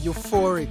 euphoric.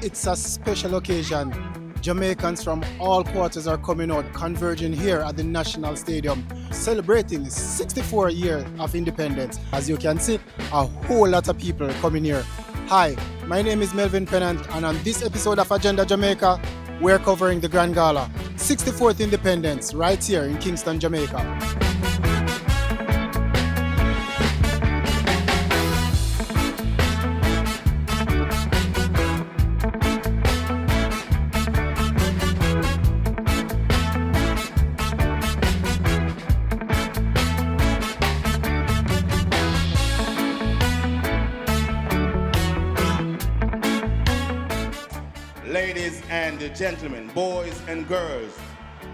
It's a special occasion. Jamaicans from all quarters are coming out, converging here at the National Stadium, celebrating the 64 years of independence. As you can see, a whole lot of people coming here. Hi, my name is Melvin Pennant, and on this episode of Agenda Jamaica, we're covering the Grand Gala, 64th Independence, right here in Kingston, Jamaica. Ladies and gentlemen, boys and girls,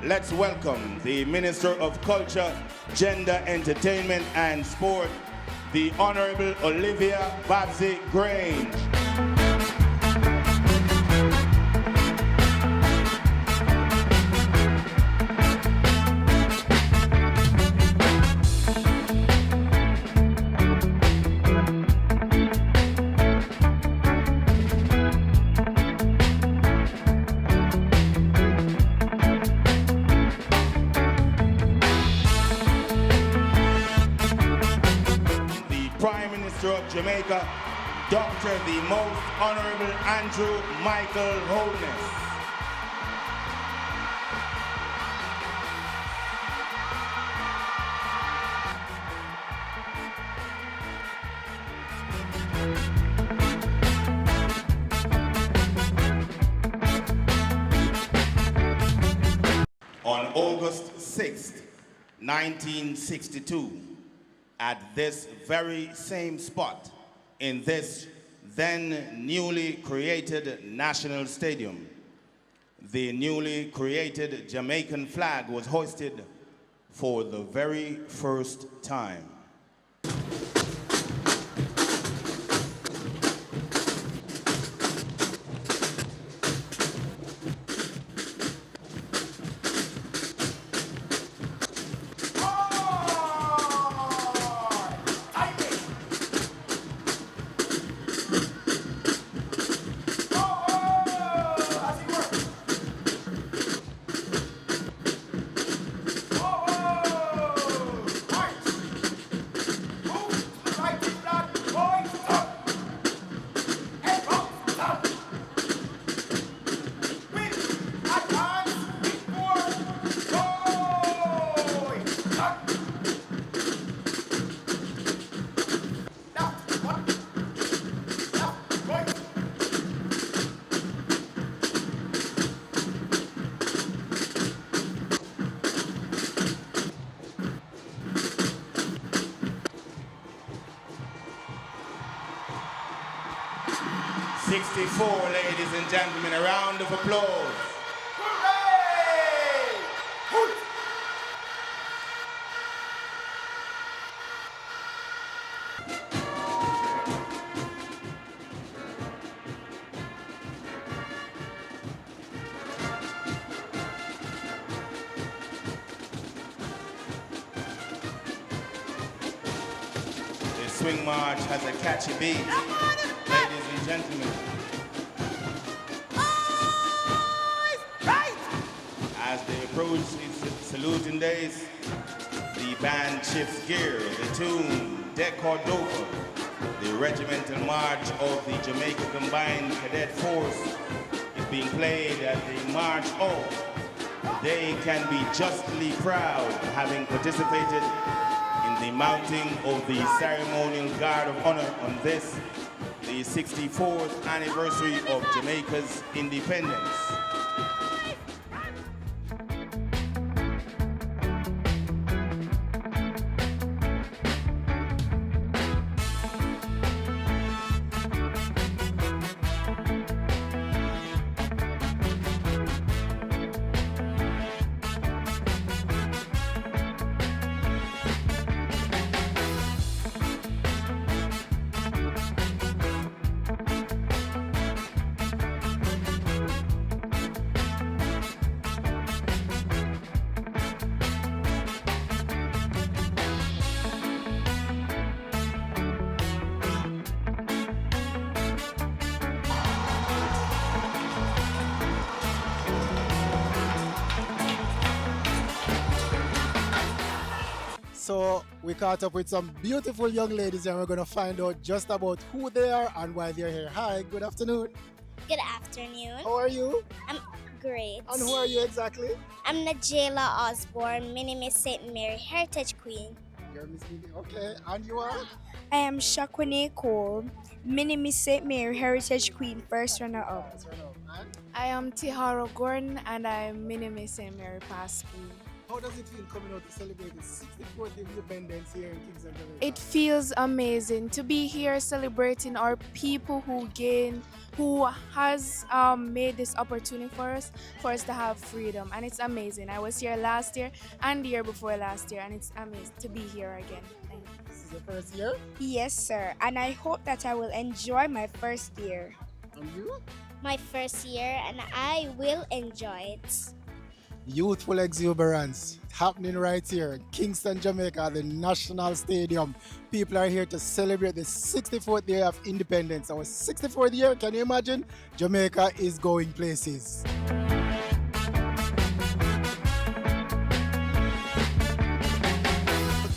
let's welcome the Minister of Culture, Gender, Entertainment and Sport, the Honorable Olivia Babsy Grange. Of Jamaica, Dr. the Most Honorable Andrew Michael Holness. On August 6th, 1962, at this very same spot in this then newly created National Stadium, the newly created Jamaican flag was hoisted for the very first time. Ladies and gentlemen, a round of applause. Hooray! Hoot! The swing march has a catchy beat. Ladies and gentlemen. As they approach its saluting days, the band shifts gear. The tune, De Cordova, the regimental march of the Jamaica Combined Cadet Force, is being played at the March Off. They can be justly proud, having participated in the mounting of the ceremonial guard of honor on this, the 64th anniversary of Jamaica's independence. So we caught up with some beautiful young ladies and we're going to find out just about who they are and why they're here. Hi, good afternoon. Good afternoon. How are you? I'm great. And who are you exactly? I'm Najela Osborne, Mini Miss St. Mary Heritage Queen. You're Miss Mimi. Okay, and you are? I am Shakwane Cole, Mini Miss St. Mary Heritage Queen, first runner-up. That's right now. And I am Tiharo Gordon and I'm Mini Miss St. Mary Past Queen. how does it feel coming out to celebrate the 64th independence here in Kingston, Jamaica? It feels amazing to be here celebrating our people who has made this opportunity for us to have freedom, and it's amazing. I was here last year and the year before last year, and it's amazing to be here again. Thank you. This is your first year? Yes, sir, and I hope that I will enjoy my first year. And you? My first year, and I will enjoy it. Youthful exuberance happening right here in Kingston, Jamaica, the National Stadium. People are here to celebrate the 64th year of independence. Our 64th year, can you imagine? Jamaica is going places.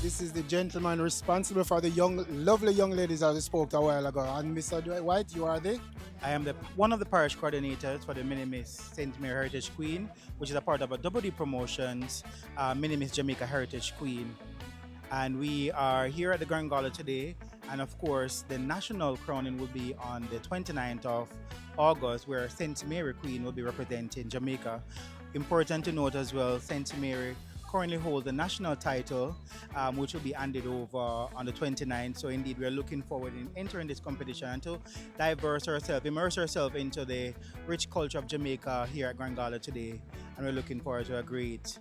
This is the gentleman responsible for the lovely young ladies that we spoke to a while ago. And Mr. Dwight White, you are the? I am one of the parish coordinators for the Mini Miss St. Mary Heritage Queen, which is a part of a WD Promotions Mini Miss Jamaica Heritage Queen. And we are here at the Grand Gala today. And of course, the national crowning will be on the 29th of August, where St. Mary Queen will be representing Jamaica. Important to note as well, St. Mary currently holds the national title, which will be handed over on the 29th. So indeed, we are looking forward in entering this competition to immerse ourselves into the rich culture of Jamaica here at Grand Gala today. And we're looking forward to a great,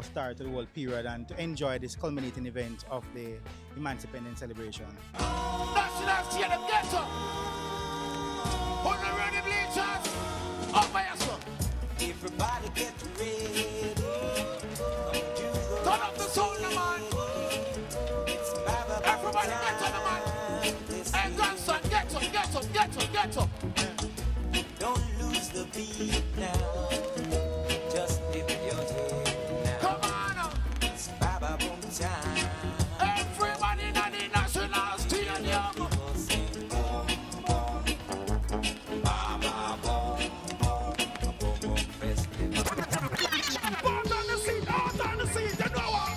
start to the whole period and to enjoy this culminating event of the Independence celebration. National Stadium, get up! Put the ready bleachers! Up by yourself! Everybody get ready. Turn up the sound, man! Everybody get on the man! Hey, grandson, get up, get up, get up, get up! Don't lose the beat now. Just lift your head now. Come on! It's Baba Boom time. Everybody in the National Stadium! People sing boom, boom. Baba boom, boom. Boom, boom festival. Out on the seat, you know what?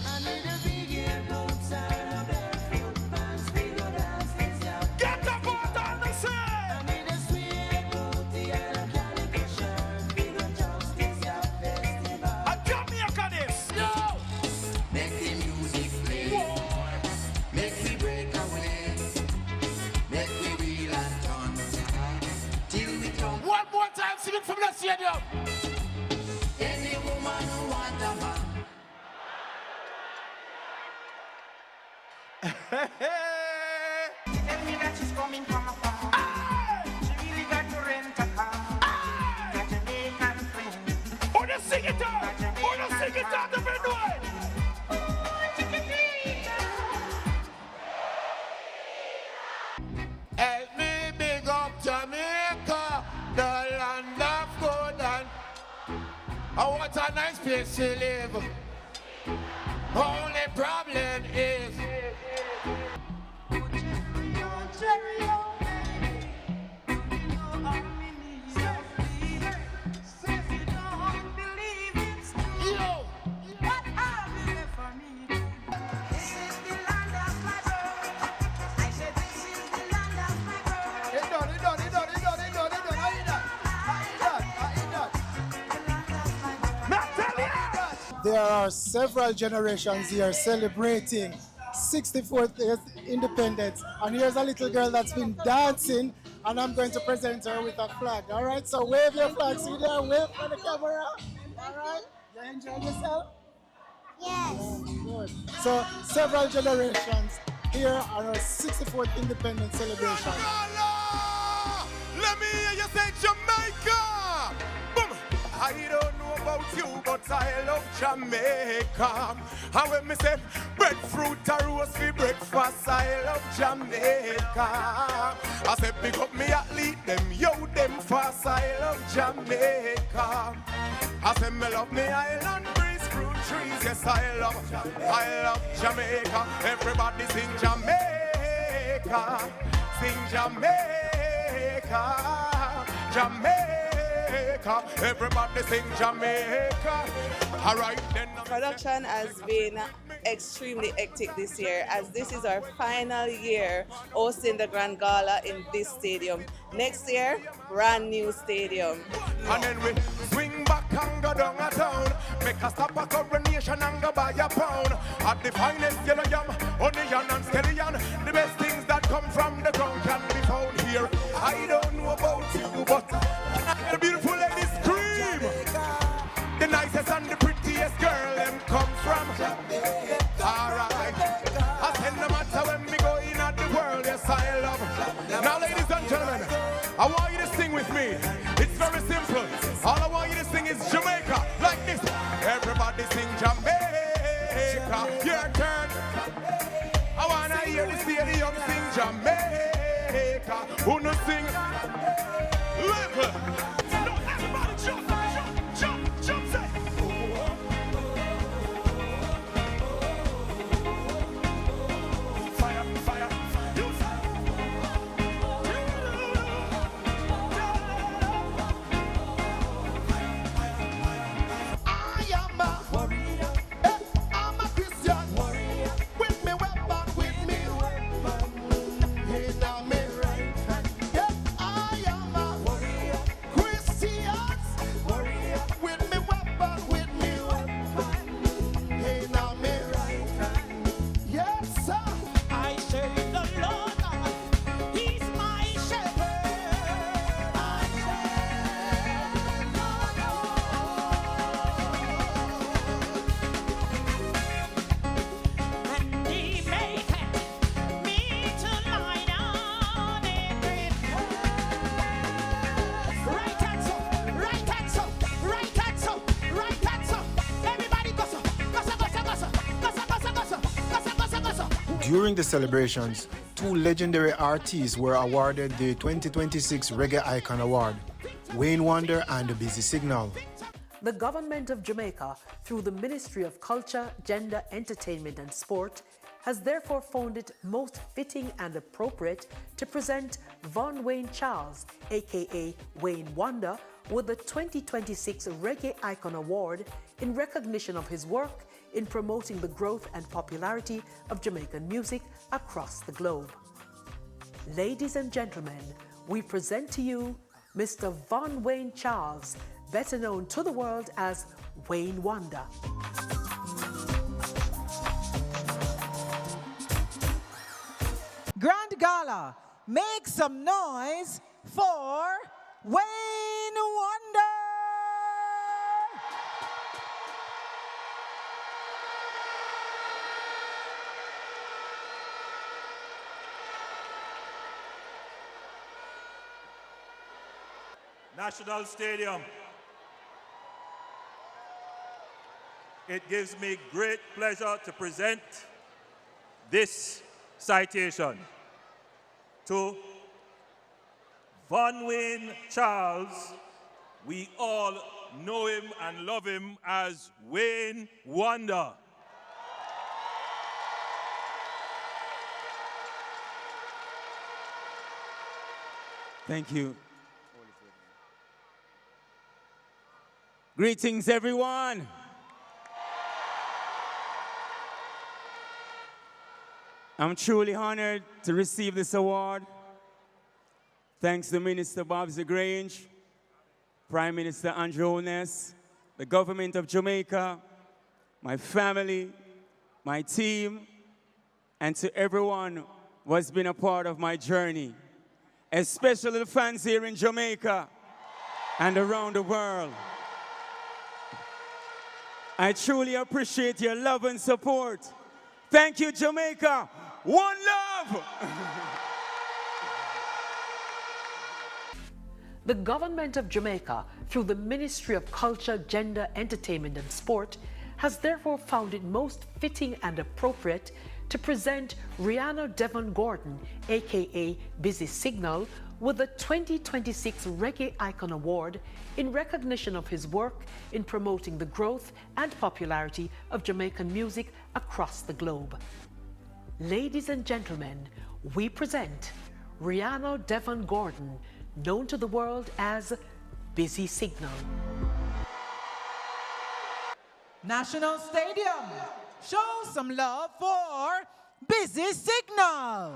I need a big yellow sign. Barefoot pants, we go dance this out. Get up out on the seat! I need a sweet booty and a calico shirt. We go justice out festival. A Jamaica this! Yo! Make the music play. Make me break away. Make me wheel and turn. Till we come. One more time, sing it from the stadium! Any woman who want a man. Tell me that she's coming from afar. She really got to rent a car. The Jamaican queen. Oh, just sing it out! Oh, just sing it out of it, right? Help me big up Jamaica, the land of good and oh, what a nice place to live. Only problem is yo. What have you left for me? This is the land of my birth. I said this is the land of my birth. It done. I hear that. Not tell you. There are several generations here celebrating 64th independence. And here's a little girl that's been dancing, and I'm going to present her with a flag. All right, so wave your flag. See there, wave for the camera. All right, you enjoying yourself? Yes. Good. So several generations here on our 64th independence celebration. Let me hear you say Jamaica. Boom. I don't know about you, but I love Jamaica. And when me say breadfruit or roast for breakfast, I love Jamaica. I say pick up me athlete, them yo them fast, I love Jamaica. I say me love me island breeze, fruit trees, yes yes, I love Jamaica. Everybody sing Jamaica. Sing Jamaica. Jamaica. Everybody sing Jamaica. All right, then. Production has been extremely hectic this year, as this is our final year hosting the Grand Gala in this stadium. Next year, brand new stadium. And then we swing back and go down a town. Make a stop a coronation and go buy a pound. At the finest yellow yam, onion and scallion. The best things that come from the ground can be found here. I don't know about you, but the beautiful ladies scream. The nicest and the prettiest girl them come from. Alright, I tell no matter when we go in at the world, yes I love. Now ladies and gentlemen, I want you to sing with me. It's very simple. All I want you to sing is Jamaica, like this. Everybody sing Jamaica. Your turn. I wanna hear the stadium sing Jamaica. Who no sing? Level. Everybody jump, jump, jump, say. Fire, fire, you say. I am a warrior. I'm a Christian warrior. With me weapon, with me weapon. In my right hand. Yes, I am a warrior. Christians warrior. With me weapon, with me weapon. In my right hand. Yes, sir. I serve the Lord. He's my shepherd. I serve the Lord. And he maketh me to lie down in green grass. Right hands up, right hands up, right hands up, right hands up. Everybody gossa, gossa, gossa, gossa, gossa, gossa, gossa, gossa, gossa, gossa. During the celebrations, two legendary artists were awarded the 2026 Reggae Icon Award, Wayne Wonder and the Busy Signal. The government of Jamaica, through the Ministry of Culture, Gender, Entertainment and Sport, has therefore found it most fitting and appropriate to present Von Wayne Charles, aka Wayne Wonder, with the 2026 Reggae Icon Award in recognition of his work in promoting the growth and popularity of Jamaican music across the globe. Ladies and gentlemen, we present to you Mr. Von Wayne Charles, better known to the world as Wayne Wonder. Grand Gala, make some noise for Wayne Wonder! National Stadium. It gives me great pleasure to present this citation to Von Wayne Charles. We all know him and love him as Wayne Wonder. Thank you. Greetings, everyone. I'm truly honored to receive this award. Thanks to Minister Bob Grange, Prime Minister Andrew Holness, the government of Jamaica, my family, my team, and to everyone who has been a part of my journey, especially the fans here in Jamaica and around the world. I truly appreciate your love and support. Thank you, Jamaica. One love! The government of Jamaica, through the Ministry of Culture, Gender, Entertainment and Sport, has therefore found it most fitting and appropriate to present Rihanna Devon Gordon, aka Busy Signal, with the 2026 Reggae Icon Award in recognition of his work in promoting the growth and popularity of Jamaican music across the globe. Ladies and gentlemen, we present Rihanna Devon Gordon, known to the world as Busy Signal. National Stadium, show some love for Busy Signal.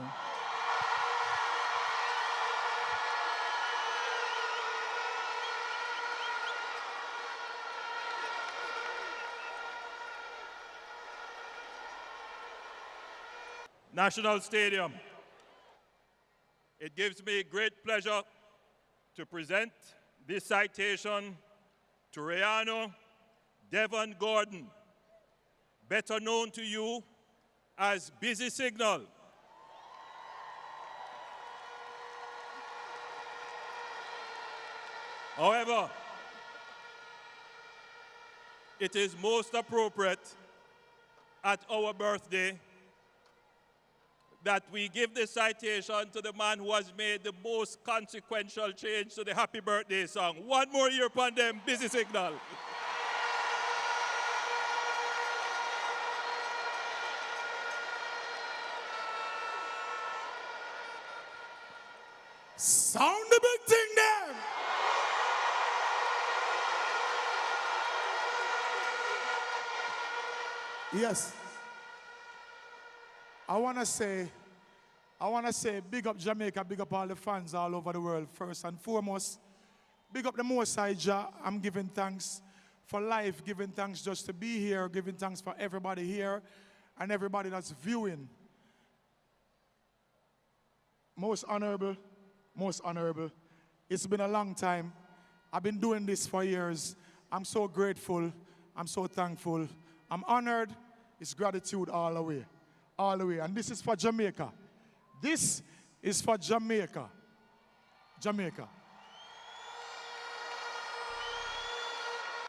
National Stadium. It gives me great pleasure to present this citation to Rihanna Devon Gordon, better known to you as Busy Signal. However, it is most appropriate at our birthday that we give this citation to the man who has made the most consequential change to the Happy Birthday song. One more year upon them, Busy Signal. Sound the big thing there. Yes. I want to say big up Jamaica, big up all the fans all over the world. First and foremost, big up the Most High Jah. I'm giving thanks for life, giving thanks just to be here, giving thanks for everybody here and everybody that's viewing. Most honorable. It's been a long time. I've been doing this for years. I'm so grateful. I'm so thankful. I'm honored. It's gratitude all the way. All the way. And this is for Jamaica. This is for Jamaica. Jamaica.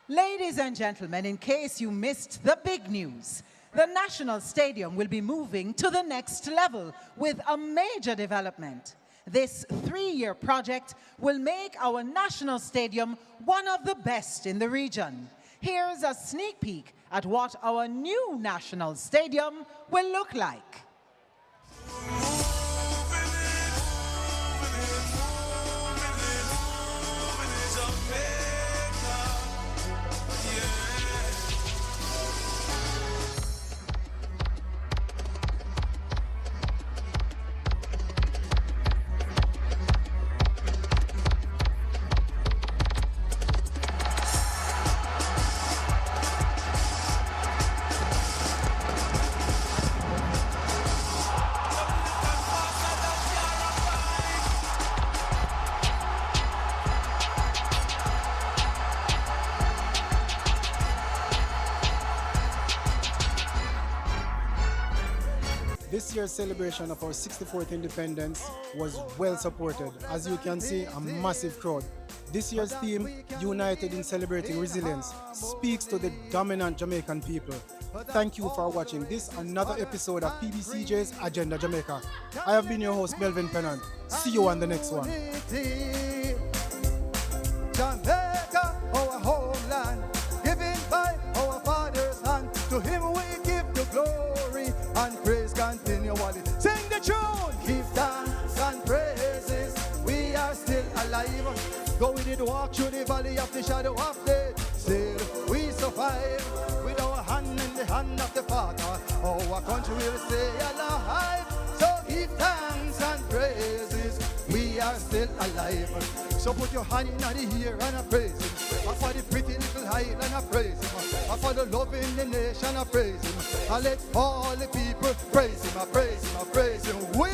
Ladies and gentlemen, in case you missed the big news, the National Stadium will be moving to the next level with a major development. This 3-year project will make our National Stadium one of the best in the region. Here's a sneak peek at what our new National Stadium will look like. This year's celebration of our 64th independence was well supported. As you can see, a massive crowd. This year's theme, United in Celebrating Resilience, speaks to the dominant Jamaican people. Thank you for watching this another episode of PBCJ's Agenda Jamaica. I have been your host, Melvin Pennant. See you on the next one. Jamaica, our homeland, given by our father's hand. To him we give the glory and praise continually. Sing the tune, give thanks and praises. We are still alive. Though we did walk through the valley of the shadow of death, still we survive with our hand in the hand of the Father. Our country will stay alive. So give thanks and praises. We are still alive. So put your hand in the ear and I praise him. And for the pretty little island I praise him. And for the love in the nation I praise him. And let all the people praise him. I praise him. I praise him. Will